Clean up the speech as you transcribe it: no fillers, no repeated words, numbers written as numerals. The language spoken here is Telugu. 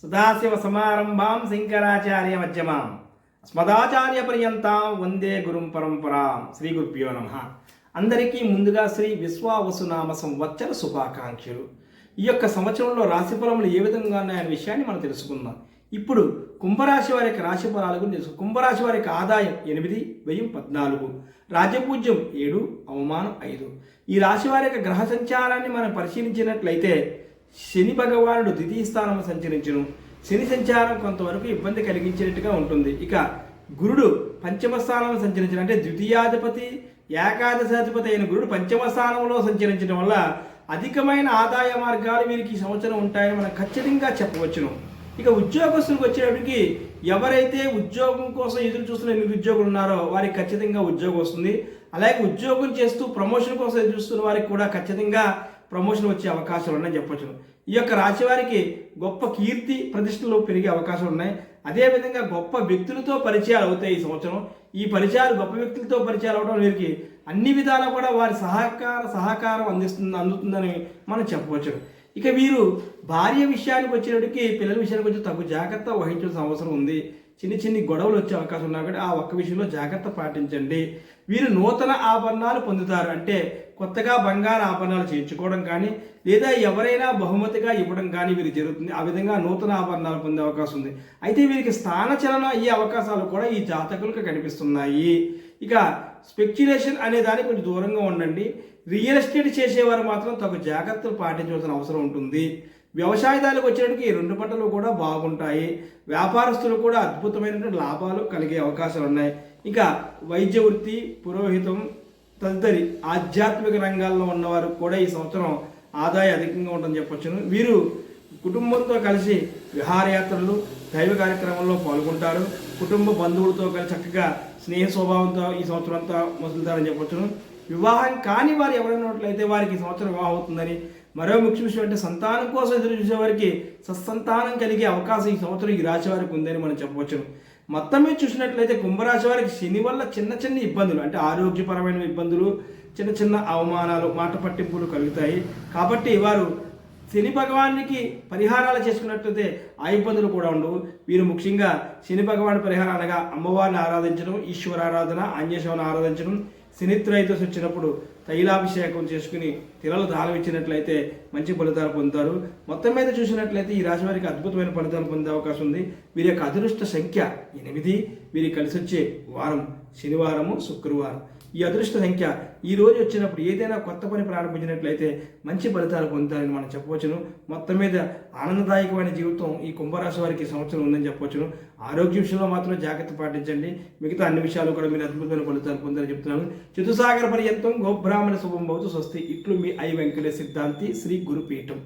సదాశివసమారంభాం శంకరాచార్య మధ్యమాం అస్మదాచార్య పర్యంతం వందే గురుం పరంపరాం. శ్రీ గురుభ్యో నమః. అందరికీ ముందుగా శ్రీ విశ్వావసునామ సంవత్సర శుభాకాంక్షలు. ఈ యొక్క సంవత్సరంలో రాశి ఫలములు ఏ విధంగా ఉన్నాయనే విషయాన్ని మనం తెలుసుకుందాం. ఇప్పుడు కుంభరాశి వారి యొక్క రాశి ఫలాల గురించి తెలుసు. కుంభరాశి వారి యొక్క ఆదాయం 8, వ్యయం 14, రాజ్యపూజ్యం 7, అవమానం 5. ఈ రాశి వారి యొక్క గ్రహ సంచారాన్ని మనం పరిశీలించినట్లయితే శని భగవానుడు ద్వితీయ స్థానం సంచరించును. శని సంచారం కొంతవరకు ఇబ్బంది కలిగించినట్టుగా ఉంటుంది. ఇక గురుడు పంచమ స్థానంలో సంచరించడం అంటే ద్వితీయాధిపతి ఏకాదశాధిపతి అయిన గురుడు పంచమ స్థానంలో సంచరించడం వల్ల అధికమైన ఆదాయ మార్గాలు వీరికి ఈ సంవత్సరం ఉంటాయని మనం ఖచ్చితంగా చెప్పవచ్చును. ఇక ఉద్యోగస్తులకు వచ్చేటప్పటికి ఎవరైతే ఉద్యోగం కోసం ఎదురు చూస్తున్న నిరుద్యోగులు ఉన్నారో వారికి ఖచ్చితంగా ఉద్యోగం వస్తుంది. అలాగే ఉద్యోగం చేస్తూ ప్రమోషన్ కోసం ఎదురు చూస్తున్న వారికి కూడా ఖచ్చితంగా ప్రమోషన్ వచ్చే అవకాశాలు ఉన్నాయని చెప్పొచ్చు. ఈ యొక్క రాశి వారికి గొప్ప కీర్తి ప్రతిష్టలు పెరిగే అవకాశాలు ఉన్నాయి. అదేవిధంగా గొప్ప వ్యక్తులతో పరిచయాలు అవుతాయి. ఈ సంవత్సరం ఈ పరిచయాలు గొప్ప వ్యక్తులతో పరిచయాలు అవడం వీరికి అన్ని విధాలా కూడా వారి సహకారం అందుతుందని మనం చెప్పవచ్చు. ఇక వీరు భార్య విషయానికి వచ్చేటప్పటికి పిల్లల విషయానికి వచ్చి తగు జాగ్రత్త వహించాల్సిన అవసరం ఉంది. చిన్ని గొడవలు వచ్చే అవకాశం ఉన్నా కూడా ఆ ఒక్క విషయంలో జాగ్రత్త పాటించండి. వీరు నూతన ఆభరణాలు పొందుతారు. అంటే కొత్తగా బంగారు ఆభరణాలు చేయించుకోవడం కానీ లేదా ఎవరైనా బహుమతిగా ఇవ్వడం కానీ వీరికి జరుగుతుంది. ఆ విధంగా నూతన ఆభరణాలు పొందే అవకాశం ఉంది. అయితే వీరికి స్థానచలనం అయ్యే అవకాశాలు కూడా ఈ జాతకులకు కనిపిస్తున్నాయి. ఇక స్పెక్యులేషన్ అనే దానికి కొంచెం దూరంగా ఉండండి. రియల్ ఎస్టేట్ చేసేవారు మాత్రం తగు జాగ్రత్తలు పాటించవలసిన అవసరం ఉంటుంది. వ్యవసాయదారులకు వచ్చేటికి 2 పంటలు కూడా బాగుంటాయి. వ్యాపారస్తులు కూడా అద్భుతమైనటువంటి లాభాలు కలిగే అవకాశాలు ఉన్నాయి. ఇంకా వైద్య వృత్తి, పురోహితం తదితరి ఆధ్యాత్మిక రంగాల్లో ఉన్నవారు కూడా ఈ సంవత్సరం ఆదాయం అధికంగా ఉంటుందని చెప్పొచ్చును. వీరు కుటుంబంతో కలిసి విహారయాత్రలు, దైవ కార్యక్రమంలో పాల్గొంటారు. కుటుంబ బంధువులతో కలిసి చక్కగా స్నేహ స్వభావంతో ఈ సంవత్సరం అంతా మొదలుతారని చెప్పొచ్చును. వివాహం కాని వారు ఎవరైనా ఉన్నట్లయితే వారికి ఈ సంవత్సరం వివాహం అవుతుందని. మరో ముఖ్య విషయం అంటే సంతానం కోసం ఎదురు చూసేవారికి సత్సంతానం కలిగే అవకాశం ఈ సంవత్సరం ఈ రాశి వారికి ఉందని మనం చెప్పవచ్చును. మొత్తం మీద చూసినట్లయితే కుంభరాశి వారికి శని వల్ల చిన్న ఇబ్బందులు అంటే ఆరోగ్యపరమైన ఇబ్బందులు, చిన్న అవమానాలు, మాట పట్టింపులు కలుగుతాయి. కాబట్టి వారు శని భగవానికి పరిహారాలు చేసుకున్నట్లయితే ఆ ఇబ్బందులు కూడా ఉండవు. వీరు ముఖ్యంగా శని భగవాన్ పరిహారం అనగా అమ్మవారిని ఆరాధించడం, ఈశ్వర ఆరాధన, ఆంజనేయుని ఆరాధించడం, శనిత్రయోదశి వచ్చినప్పుడు తైలాభిషేకం చేసుకుని తిలలు దానం ఇచ్చినట్లయితే మంచి ఫలితాలు పొందుతారు. మొత్తం మీద చూసినట్లయితే ఈ రాశి వారికి అద్భుతమైన ఫలితాలు పొందే అవకాశం ఉంది. వీరి యొక్క అదృష్ట సంఖ్య 8. వీరికి కలిసి వచ్చే వారం శనివారము, శుక్రవారం. ఈ అదృష్ట సంఖ్య ఈ రోజు వచ్చినప్పుడు ఏదైనా కొత్త పని ప్రారంభించినట్లయితే మంచి ఫలితాలు పొందుతారని మనం చెప్పవచ్చును. మొత్తం మీద ఆనందదాయకమైన జీవితం ఈ కుంభరాశి వారికి సంవత్సరం ఉందని చెప్పవచ్చును. ఆరోగ్య విషయంలో మాత్రం జాగ్రత్త పాటించండి. మిగతా అన్ని విషయాలు కూడా మీరు అద్భుతమైన ఫలితాలు పొందాలని చెప్తున్నాను. చతుసాగర పర్యంతం గోబ్రాహ్మణ శుభం భవతు. స్వస్తి. ఇట్లు మీ ఐ వెంకటేశ్ సిద్ధాంతి, శ్రీ గురుపీఠం.